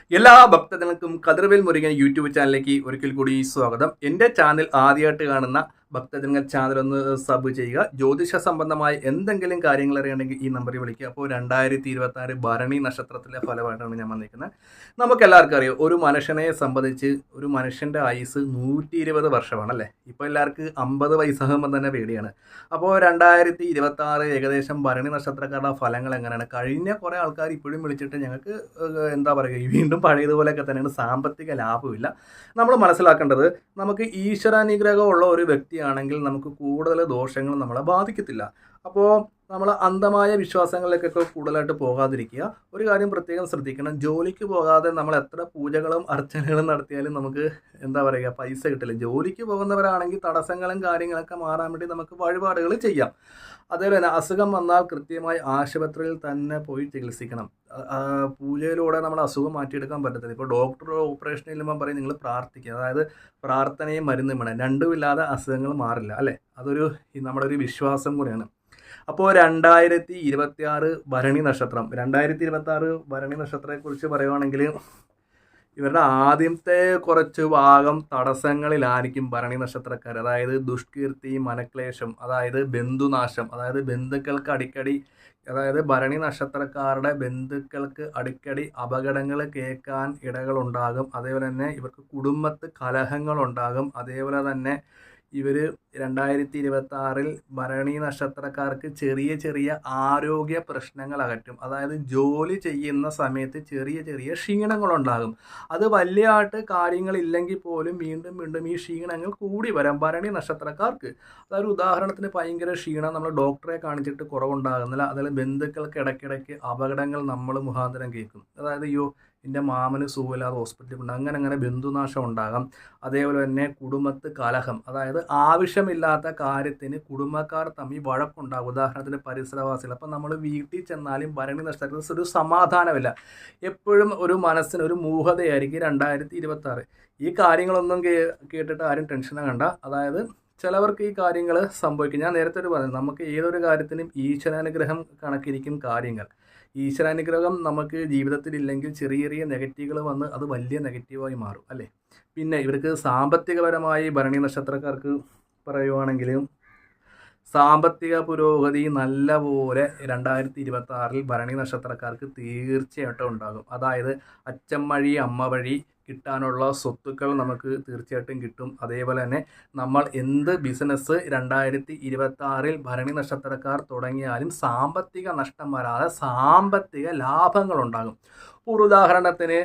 എല്ലാ ഭക്തജനങ്ങൾക്കും കതിർവേൽ മുരുകൻ യൂട്യൂബ് ചാനലിലേക്ക് ഒരിക്കൽ കൂടി സ്വാഗതം. എൻ്റെ ചാനൽ ആദ്യമായിട്ട് കാണുന്ന ഭക്തജനങ്ങൾ ചാനൽ ഒന്ന് സബ് ചെയ്യുക. ജ്യോതിഷ സംബന്ധമായ എന്തെങ്കിലും കാര്യങ്ങൾ അറിയണമെങ്കിൽ ഈ നമ്പറിൽ വിളിക്കുക. അപ്പോൾ 2026 ഭരണി നക്ഷത്രത്തിലെ ഫലമായിട്ടാണ് ഞാൻ വന്നിരിക്കുന്നത്. നമുക്ക് എല്ലാവർക്കും അറിയാം, ഒരു മനുഷ്യനെ സംബന്ധിച്ച് ഒരു മനുഷ്യൻ്റെ ആയുസ് 120 വർഷമാണല്ലേ. ഇപ്പോൾ എല്ലാവർക്കും 50 വയസ്സാകുമ്പോൾ തന്നെ പേടിയാണ്. അപ്പോൾ 2026 ഏകദേശം ഭരണി നക്ഷത്രക്കാരുടെ ഫലങ്ങൾ എങ്ങനെയാണ്? കഴിഞ്ഞ കുറേ ആൾക്കാർ ഇപ്പോഴും വിളിച്ചിട്ട് ഞങ്ങൾക്ക് എന്താ പറയുക, വീണ്ടും പഴയതുപോലെയൊക്കെ തന്നെയാണ്, സാമ്പത്തിക ലാഭമില്ല. നമ്മൾ മനസ്സിലാക്കേണ്ടത്, നമുക്ക് ഈശ്വരാനുഗ്രഹമുള്ള ഒരു വ്യക്തിയാണെങ്കിൽ നമുക്ക് കൂടുതൽ ദോഷങ്ങൾ നമ്മളെ ബാധിക്കത്തില്ല. അപ്പോൾ നമ്മൾ അന്ധമായ വിശ്വാസങ്ങളിലേക്കൊക്കെ കൂടുതലായിട്ട് പോകാതിരിക്കുക. ഒരു കാര്യം പ്രത്യേകം ശ്രദ്ധിക്കണം, ജോലിക്ക് പോകാതെ നമ്മൾ എത്ര പൂജകളും അർച്ചനകളും നടത്തിയാലും നമുക്ക് എന്താ പറയുക, പൈസ കിട്ടില്ല. ജോലിക്ക് പോകുന്നവരാണെങ്കിൽ തടസ്സങ്ങളും കാര്യങ്ങളൊക്കെ മാറാൻ വേണ്ടി നമുക്ക് വഴിപാടുകൾ ചെയ്യാം. അതേപോലെ തന്നെ അസുഖം വന്നാൽ കൃത്യമായി ആശുപത്രിയിൽ തന്നെ പോയി ചികിത്സിക്കണം. പൂജയിലൂടെ നമ്മൾ അസുഖം മാറ്റിയെടുക്കാൻ പറ്റത്തില്ല. ഇപ്പോൾ ഡോക്ടർ ഓപ്പറേഷൻ ചെല്ലുമ്പോൾ പറയും നിങ്ങൾ പ്രാർത്ഥിക്കുക, അതായത് പ്രാർത്ഥനയും മരുന്നും വേണം, രണ്ടുമില്ലാതെ അസുഖങ്ങൾ മാറില്ല അല്ലേ. അതൊരു നമ്മുടെ ഒരു വിശ്വാസം കൂടിയാണ്. അപ്പോൾ 2026 ഭരണി നക്ഷത്രം, 2026 ഭരണി നക്ഷത്രത്തെക്കുറിച്ച് പറയുകയാണെങ്കിൽ ഇവരുടെ ആദ്യത്തെ കുറച്ച് ഭാഗം തടസ്സങ്ങളിലായിരിക്കും ഭരണി നക്ഷത്രക്കാർ. അതായത് ദുഷ്കീർത്തി, മനക്ലേശം, അതായത് ബന്ധുനാശം, അതായത് ബന്ധുക്കൾക്ക് അടിക്കടി, അതായത് ഭരണി നക്ഷത്രക്കാരുടെ ബന്ധുക്കൾക്ക് അടിക്കടി അപകടങ്ങൾ കേൾക്കാൻ ഇടകളുണ്ടാകും. അതേപോലെ തന്നെ ഇവർക്ക് കുടുംബത്ത് കലഹങ്ങളുണ്ടാകും. അതേപോലെ തന്നെ ഇവർ 2026 ഭരണി നക്ഷത്രക്കാർക്ക് ചെറിയ ചെറിയ ആരോഗ്യ പ്രശ്നങ്ങൾ അകറ്റും. അതായത് ജോലി ചെയ്യുന്ന സമയത്ത് ചെറിയ ചെറിയ ക്ഷീണങ്ങളുണ്ടാകും. അത് വലിയതായിട്ട് കാര്യങ്ങളില്ലെങ്കിൽ പോലും വീണ്ടും വീണ്ടും ഈ ക്ഷീണങ്ങൾ കൂടി വരാം ഭരണി നക്ഷത്രക്കാർക്ക്. അതായത് ഉദാഹരണത്തിന് ഭയങ്കര ക്ഷീണം, നമ്മൾ ഡോക്ടറെ കാണിച്ചിട്ട് കുറവുണ്ടാകുന്നില്ല. അതിൽ ബന്ധുക്കൾക്ക് ഇടയ്ക്കിടയ്ക്ക് അപകടങ്ങൾ നമ്മൾ മുഖാന്തരം കേൾക്കും. അതായത് എൻ്റെ മാമന് സുഖമില്ലാതെ ഹോസ്പിറ്റലിൽ കൊണ്ട് അങ്ങനെ ബന്ധുനാശം ഉണ്ടാകാം. അതേപോലെ തന്നെ കുടുംബത്ത് കലഹം, അതായത് ആവശ്യമില്ലാത്ത കാര്യത്തിന് കുടുംബക്കാർ തമ്മിൽ വഴക്കുണ്ടാകും. ഉദാഹരണത്തിന് പരിസരവാസികൾ. അപ്പം നമ്മൾ വീട്ടിൽ ചെന്നാലും ഭരണി നക്ഷത്രത്തിൽ ഒരു സമാധാനമില്ല. എപ്പോഴും ഒരു മനസ്സിന് ഒരു മൂഹതയായിരിക്കും 2026. ഈ കാര്യങ്ങളൊന്നും കേട്ടിട്ട് ആരും ടെൻഷനാകണ്ട. അതായത് ചിലവർക്ക് ഈ കാര്യങ്ങൾ സംഭവിക്കും. ഞാൻ നേരത്തെ പറഞ്ഞു, നമുക്ക് ഏതൊരു കാര്യത്തിനും ഈശ്വരാനുഗ്രഹം കണക്കിരിക്കും കാര്യങ്ങൾ. ഈശ്വരാനുഗ്രഹം നമുക്ക് ജീവിതത്തിലില്ലെങ്കിൽ ചെറിയ ചെറിയ നെഗറ്റീവുകൾ വന്ന് അത് വലിയ നെഗറ്റീവായി മാറും അല്ലേ. പിന്നെ ഇവർക്ക് സാമ്പത്തികപരമായി ഭരണി നക്ഷത്രക്കാർക്ക് പറയുവാണെങ്കിൽ സാമ്പത്തിക പുരോഗതി നല്ലപോലെ 2026 ഭരണി നക്ഷത്രക്കാർക്ക് തീർച്ചയായിട്ടും ഉണ്ടാകും. അതായത് അച്ഛൻ വഴി അമ്മ വഴി കിട്ടാനുള്ള സ്വത്തുക്കൾ നമുക്ക് തീർച്ചയായിട്ടും കിട്ടും. അതേപോലെ തന്നെ നമ്മൾ എന്ത് ബിസിനസ് 2026 ഭരണി നക്ഷത്രക്കാർ തുടങ്ങിയാലും സാമ്പത്തിക നഷ്ടം വരാതെ സാമ്പത്തിക ലാഭങ്ങളുണ്ടാകും. ഒരു ഉദാഹരണത്തിന്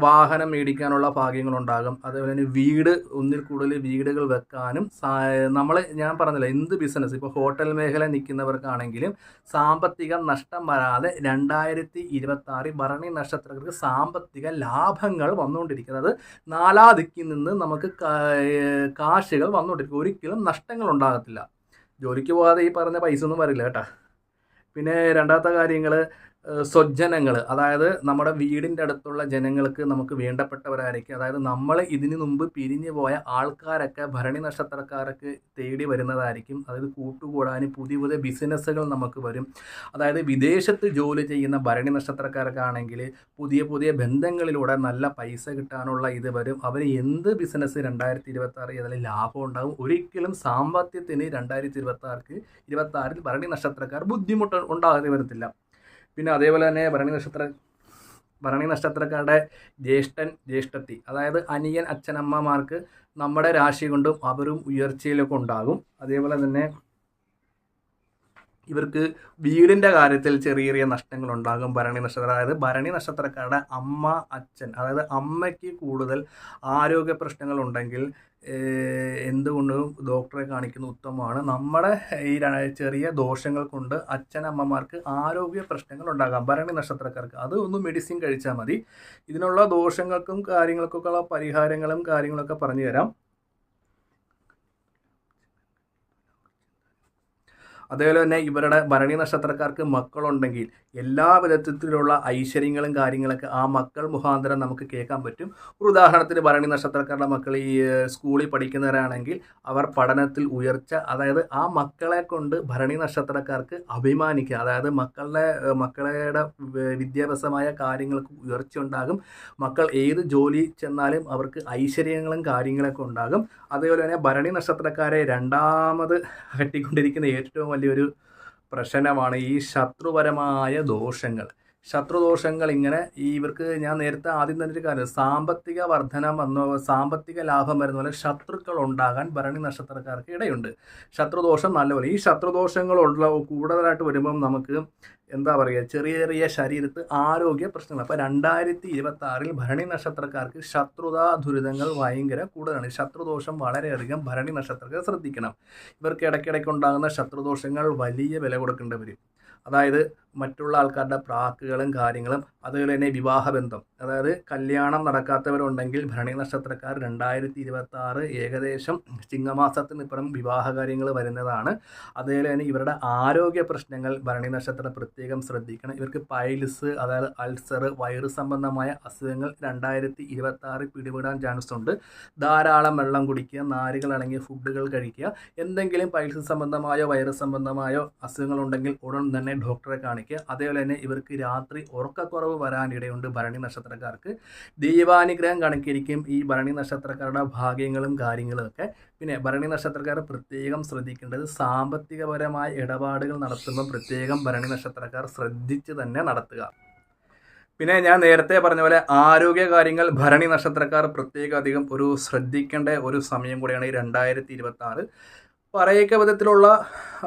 വാഹനം മേടിക്കാനുള്ള ഭാഗ്യങ്ങളുണ്ടാകും. അതേപോലെ തന്നെ വീട്, ഒന്നിൽ കൂടുതൽ വീടുകൾ വെക്കാനും ഞാൻ പറഞ്ഞില്ല, എന്ത് ബിസിനസ്, ഇപ്പോൾ ഹോട്ടൽ മേഖല നിൽക്കുന്നവർക്കാണെങ്കിലും സാമ്പത്തിക നഷ്ടം വരാതെ 2026 ഭരണി നക്ഷത്രങ്ങൾക്ക് സാമ്പത്തിക ലാഭങ്ങൾ വന്നുകൊണ്ടിരിക്കുന്നത്. നാലാ ദിക്കിൽ നിന്ന് നമുക്ക് കാശുകൾ വന്നുകൊണ്ടിരിക്കും. ഒരിക്കലും നഷ്ടങ്ങൾ ഉണ്ടാകത്തില്ല. ജോലിക്ക് പോകാതെ ഈ പറഞ്ഞ പൈസ ഒന്നും വരില്ല കേട്ടോ. പിന്നെ രണ്ടാമത്തെ കാര്യങ്ങൾ, സ്വജനങ്ങൾ, അതായത് നമ്മുടെ വീടിൻ്റെ അടുത്തുള്ള ജനങ്ങൾക്ക് നമുക്ക് വേണ്ടപ്പെട്ടവരായിരിക്കും. അതായത് നമ്മൾ ഇതിനു മുമ്പ് പിരിഞ്ഞു പോയ ആൾക്കാരൊക്കെ ഭരണി നക്ഷത്രക്കാർക്ക് തേടി വരുന്നതായിരിക്കും. അതായത് കൂട്ടുകൂടാനും പുതിയ പുതിയ ബിസിനസ്സുകൾ നമുക്ക് വരും. അതായത് വിദേശത്ത് ജോലി ചെയ്യുന്ന ഭരണി നക്ഷത്രക്കാർക്കാണെങ്കിൽ പുതിയ പുതിയ ബന്ധങ്ങളിലൂടെ നല്ല പൈസ കിട്ടാനുള്ള ഇത് വരും. അവർ എന്ത് ബിസിനസ് 2026 അതിൽ ലാഭം ഉണ്ടാകും. ഒരിക്കലും സാമ്പത്തികത്തിന് 2026 ഭരണി നക്ഷത്രക്കാർ ബുദ്ധിമുട്ട് ഉണ്ടാകാതെ വരത്തില്ല. പിന്നെ അതേപോലെ തന്നെ ഭരണി നക്ഷത്രക്കാരുടെ ജ്യേഷ്ഠൻ ജ്യേഷ്ഠത്തി, അതായത് അനിയൻ അച്ഛനമ്മമാർക്ക് നമ്മുടെ രാശി കൊണ്ടും അവരും ഉയർച്ചയിലൊക്കെ ഉണ്ടാകും. അതേപോലെ തന്നെ ഇവർക്ക് വീടിൻ്റെ കാര്യത്തിൽ ചെറിയ ചെറിയ നഷ്ടങ്ങളുണ്ടാകും ഭരണി നക്ഷത്രം. അതായത് ഭരണി നക്ഷത്രക്കാരുടെ അമ്മ അച്ഛൻ, അതായത് അമ്മയ്ക്ക് കൂടുതൽ ആരോഗ്യ പ്രശ്നങ്ങളുണ്ടെങ്കിൽ എന്തുകൊണ്ടും ഡോക്ടറെ കാണിക്കുന്ന ഉത്തമമാണ്. നമ്മുടെ ഈ ചെറിയ ദോഷങ്ങൾ കൊണ്ട് അച്ഛനമ്മമാർക്ക് ആരോഗ്യ പ്രശ്നങ്ങൾ ഉണ്ടാകാം ഭരണി നക്ഷത്രക്കാർക്ക്. അത് ഒന്ന് മെഡിസിൻ കഴിച്ചാൽ മതി. ഇതിനുള്ള ദോഷങ്ങൾക്കും കാര്യങ്ങൾക്കൊക്കെ ഉള്ള പരിഹാരങ്ങളും കാര്യങ്ങളൊക്കെ പറഞ്ഞു തരാം. അതേപോലെ തന്നെ ഇവരുടെ ഭരണി നക്ഷത്രക്കാർക്ക് മക്കളുണ്ടെങ്കിൽ എല്ലാ വിധത്തിലുള്ള ഐശ്വര്യങ്ങളും കാര്യങ്ങളൊക്കെ ആ മക്കൾ മുഖാന്തരം നമുക്ക് കേൾക്കാൻ പറ്റും. ഒരു ഉദാഹരണത്തിന് ഭരണി നക്ഷത്രക്കാരുടെ മക്കൾ ഈ സ്കൂളിൽ പഠിക്കുന്നവരാണെങ്കിൽ അവർ പഠനത്തിൽ ഉയർച്ച, അതായത് ആ മക്കളെ കൊണ്ട് ഭരണി നക്ഷത്രക്കാർക്ക് അഭിമാനിക്കുക, അതായത് മക്കളുടെ വിദ്യാഭ്യാസമായ കാര്യങ്ങൾക്ക് ഉയർച്ച ഉണ്ടാകും. മക്കൾ ഏത് ജോലി ചെന്നാലും അവർക്ക് ഐശ്വര്യങ്ങളും കാര്യങ്ങളൊക്കെ ഉണ്ടാകും. അതേപോലെ തന്നെ ഭരണി നക്ഷത്രക്കാരെ രണ്ടാമത് അകറ്റിക്കൊണ്ടിരിക്കുന്ന ഏറ്റവും വലിയൊരു പ്രശ്നമാണ് ഈ ശത്രുപരമായ ദോഷങ്ങൾ. ശത്രുദോഷങ്ങൾ ഇങ്ങനെ ഇവർക്ക് ഞാൻ നേരത്തെ ആദ്യം തന്നെ ഒരു കാര്യം, സാമ്പത്തിക വർധനം വന്നോ സാമ്പത്തിക ലാഭം വരുന്ന പോലെ ശത്രുക്കൾ ഉണ്ടാകാൻ ഭരണി നക്ഷത്രക്കാർക്ക് ഇടയുണ്ട്. ശത്രുദോഷം നല്ലപോലെ ഈ ശത്രുദോഷങ്ങൾ കൂടുതലായിട്ട് വരുമ്പം നമുക്ക് എന്താ പറയുക, ചെറിയ ചെറിയ ശരീരത്ത് ആരോഗ്യ പ്രശ്നങ്ങൾ. അപ്പോൾ 2026 ഭരണി നക്ഷത്രക്കാർക്ക് ശത്രുതാ ദുരിതങ്ങൾ ഭയങ്കര കൂടുതലാണ്. ശത്രുദോഷം വളരെയധികം ഭരണി നക്ഷത്രക്കാർ ശ്രദ്ധിക്കണം. ഇവർക്ക് ഇടയ്ക്കിടയ്ക്ക് ഉണ്ടാകുന്ന ശത്രുദോഷങ്ങൾ വലിയ വില കൊടുക്കേണ്ടി വരും. അതായത് മറ്റുള്ള ആൾക്കാരുടെ പ്രാക്കുകളും കാര്യങ്ങളും, അതുപോലെ തന്നെ വിവാഹബന്ധം, അതായത് കല്യാണം നടക്കാത്തവരുണ്ടെങ്കിൽ ഭരണി നക്ഷത്രക്കാർ 2026 ഏകദേശം ചിങ്ങമാസത്തിന് ഇപ്പുറം വിവാഹ കാര്യങ്ങൾ വരുന്നതാണ്. അതുപോലെ തന്നെ ഇവരുടെ ആരോഗ്യ പ്രശ്നങ്ങൾ ഭരണി നക്ഷത്രം പ്രത്യേകം ശ്രദ്ധിക്കണം. ഇവർക്ക് പൈൽസ്, അതായത് അൾസർ, വയറ് സംബന്ധമായ അസുഖങ്ങൾ 2026 പിടിപെടാൻ ചാൻസ് ഉണ്ട്. ധാരാളം വെള്ളം കുടിക്കുക, നാരുകൾ അടങ്ങിയ ഫുഡുകൾ കഴിക്കുക. എന്തെങ്കിലും പൈൽസ് സംബന്ധമായോ വയറ് സംബന്ധമായോ അസുഖങ്ങളുണ്ടെങ്കിൽ ഉടൻ തന്നെ ഡോക്ടറെ കാണിക്കുക. അതേപോലെ തന്നെ ഇവർക്ക് രാത്രി ഉറക്കക്കുറവ് വരാനിടയുണ്ട്. ഭരണി നക്ഷത്രക്കാർക്ക് ദൈവാനുഗ്രഹം കണക്കിരിക്കും ഈ ഭരണി നക്ഷത്രക്കാരുടെ ഭാഗ്യങ്ങളും കാര്യങ്ങളും ഒക്കെ. പിന്നെ ഭരണി നക്ഷത്രക്കാർ പ്രത്യേകം ശ്രദ്ധിക്കേണ്ടത് സാമ്പത്തികപരമായ ഇടപാടുകൾ നടത്തുമ്പോൾ പ്രത്യേകം ഭരണി നക്ഷത്രക്കാർ ശ്രദ്ധിച്ച് തന്നെ നടത്തുക. പിന്നെ ഞാൻ നേരത്തെ പറഞ്ഞ പോലെ ആരോഗ്യ കാര്യങ്ങൾ ഭരണി നക്ഷത്രക്കാർ പ്രത്യേകം അധികം ഒരു ശ്രദ്ധിക്കേണ്ട ഒരു സമയം കൂടിയാണ് ഈ 2026. പറയക്ക വിധത്തിലുള്ള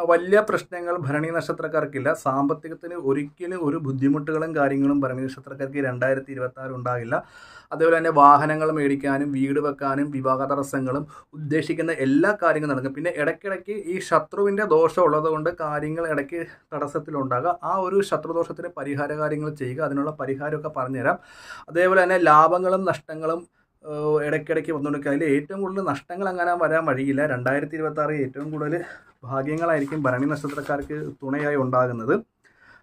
വലിയ പ്രശ്നങ്ങൾ ഭരണി നക്ഷത്രക്കാർക്കില്ല. സാമ്പത്തികത്തിന് ഒരിക്കലും ഒരു ബുദ്ധിമുട്ടുകളും കാര്യങ്ങളും ഭരണി നക്ഷത്രക്കാർക്ക് 2026 ഉണ്ടാകില്ല. അതേപോലെ തന്നെ വാഹനങ്ങൾ മേടിക്കാനും വീട് വെക്കാനും വിവാഹ തടസ്സങ്ങളും ഉദ്ദേശിക്കുന്ന എല്ലാ കാര്യങ്ങളും നടക്കും. പിന്നെ ഇടയ്ക്കിടയ്ക്ക് ഈ ശത്രുവിൻ്റെ ദോഷം ഉള്ളത് കൊണ്ട് കാര്യങ്ങൾ ഇടയ്ക്ക് തടസ്സത്തിലുണ്ടാകുക. ആ ഒരു ശത്രുദോഷത്തിന് പരിഹാര കാര്യങ്ങൾ ചെയ്യുക. അതിനുള്ള പരിഹാരമൊക്കെ പറഞ്ഞുതരാം. അതേപോലെ തന്നെ ലാഭങ്ങളും നഷ്ടങ്ങളും ഇടയ്ക്കിടയ്ക്ക് വന്നുകൊടുക്കുക. അതിൽ ഏറ്റവും കൂടുതൽ നഷ്ടങ്ങൾ അങ്ങനെ വരാൻ വഴിയില്ല. 2026 ഏറ്റവും കൂടുതൽ ഭാഗ്യങ്ങളായിരിക്കും ഭരണി നക്ഷത്രക്കാർക്ക് തുണയായി ഉണ്ടാകുന്നത്.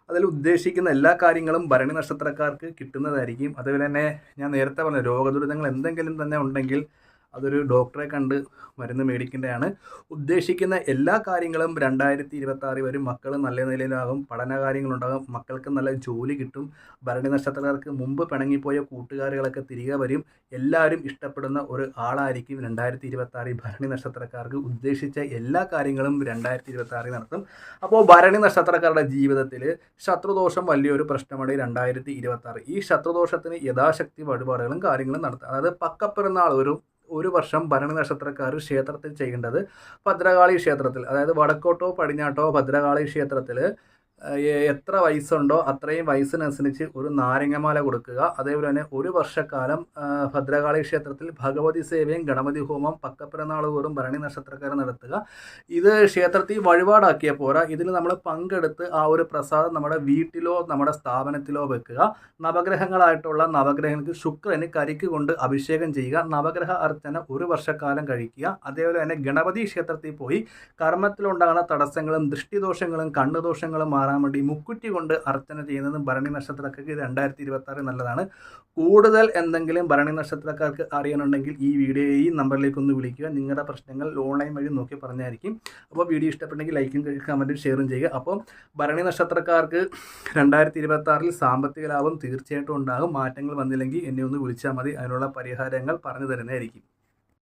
അതിൽ ഉദ്ദേശിക്കുന്ന എല്ലാ കാര്യങ്ങളും ഭരണി നക്ഷത്രക്കാർക്ക് കിട്ടുന്നതായിരിക്കും. അതുപോലെ തന്നെ ഞാൻ നേരത്തെ പറഞ്ഞ രോഗദുരിതങ്ങൾ എന്തെങ്കിലും തന്നെ ഉണ്ടെങ്കിൽ അതൊരു ഡോക്ടറെ കണ്ട് മരുന്ന് മേടിക്കേണ്ടതാണ്. ഉദ്ദേശിക്കുന്ന എല്ലാ കാര്യങ്ങളും 2026 വരും. മക്കൾ നല്ല നിലയിലാകും, പഠന കാര്യങ്ങളുണ്ടാകും, മക്കൾക്ക് നല്ല ജോലി കിട്ടും. ഭരണി നക്ഷത്രക്കാർക്ക് മുമ്പ് പിണങ്ങിപ്പോയ കൂട്ടുകാരികളൊക്കെ തിരികെ വരും. എല്ലാവരും ഇഷ്ടപ്പെടുന്ന ഒരു ആളായിരിക്കും 2026 ഭരണി നക്ഷത്രക്കാർക്ക്. ഉദ്ദേശിച്ച എല്ലാ കാര്യങ്ങളും 2026 നടത്തും. അപ്പോൾ ഭരണി നക്ഷത്രക്കാരുടെ ജീവിതത്തിൽ ശത്രുദോഷം വലിയൊരു പ്രശ്നമാണ് 2026. ഈ ശത്രുദോഷത്തിന് യഥാശക്തി വഴിപാടുകളും കാര്യങ്ങളും നടത്തുക. അതായത് പക്കപ്പിറന്നാൾ ഒരു വർഷം ഭരണി നക്ഷത്രക്കാർ ക്ഷേത്രത്തിൽ ചെയ്യേണ്ടത് ഭദ്രകാളി ക്ഷേത്രത്തിൽ, അതായത് വടക്കോട്ടോ പടിഞ്ഞാട്ടോ ഭദ്രകാളി ക്ഷേത്രത്തിൽ എത്ര വയസ്സുണ്ടോ അത്രയും വയസ്സിനനുസരിച്ച് ഒരു നാരങ്ങമാല കൊടുക്കുക. അതേപോലെ തന്നെ ഒരു വർഷക്കാലം ഭദ്രകാളി ക്ഷേത്രത്തിൽ ഭഗവതി സേവയും ഗണപതി ഹോമം പക്കപ്പിറന്നാൾ തോറും ഭരണി നക്ഷത്രക്കാർ നടത്തുക. ഇത് ക്ഷേത്രത്തിൽ വഴിപാടാക്കിയ പോരാ, ഇതിൽ നമ്മൾ പങ്കെടുത്ത് ആ ഒരു പ്രസാദം നമ്മുടെ വീട്ടിലോ നമ്മുടെ സ്ഥാപനത്തിലോ വെക്കുക. നവഗ്രഹങ്ങളായിട്ടുള്ള നവഗ്രഹങ്ങൾക്ക് ശുക്രന് കരിക്ക് കൊണ്ട് അഭിഷേകം ചെയ്യുക. നവഗ്രഹ അർച്ചന ഒരു വർഷക്കാലം കഴിക്കുക. അതേപോലെ തന്നെ ഗണപതി ക്ഷേത്രത്തിൽ പോയി കർമ്മത്തിലുണ്ടാകുന്ന തടസ്സങ്ങളും ദൃഷ്ടിദോഷങ്ങളും കണ്ണുദോഷങ്ങളും മാറാൻ വേണ്ടി മുക്കുറ്റി കൊണ്ട് അർച്ചന ചെയ്യുന്നതും ഭരണി നക്ഷത്രക്കാർക്ക് 2026 നല്ലതാണ്. കൂടുതൽ എന്തെങ്കിലും ഭരണി നക്ഷത്രക്കാർക്ക് അറിയാനുണ്ടെങ്കിൽ ഈ നമ്പറിലേക്കൊന്ന് വിളിക്കുക. നിങ്ങളുടെ പ്രശ്നങ്ങൾ ഓൺലൈൻ വഴി നോക്കി പറഞ്ഞായിരിക്കും. അപ്പോൾ വീഡിയോ ഇഷ്ടപ്പെട്ടെങ്കിൽ ലൈക്കും കമൻറ്റും ഷെയറും ചെയ്യുക. അപ്പോൾ ഭരണി നക്ഷത്രക്കാർക്ക് 2026 സാമ്പത്തിക ലാഭം തീർച്ചയായിട്ടും ഉണ്ടാകും. മാറ്റങ്ങൾ വന്നില്ലെങ്കിൽ എന്നെ ഒന്ന് വിളിച്ചാൽ മതി, അതിനുള്ള പരിഹാരങ്ങൾ പറഞ്ഞു തരുന്നതായിരിക്കും.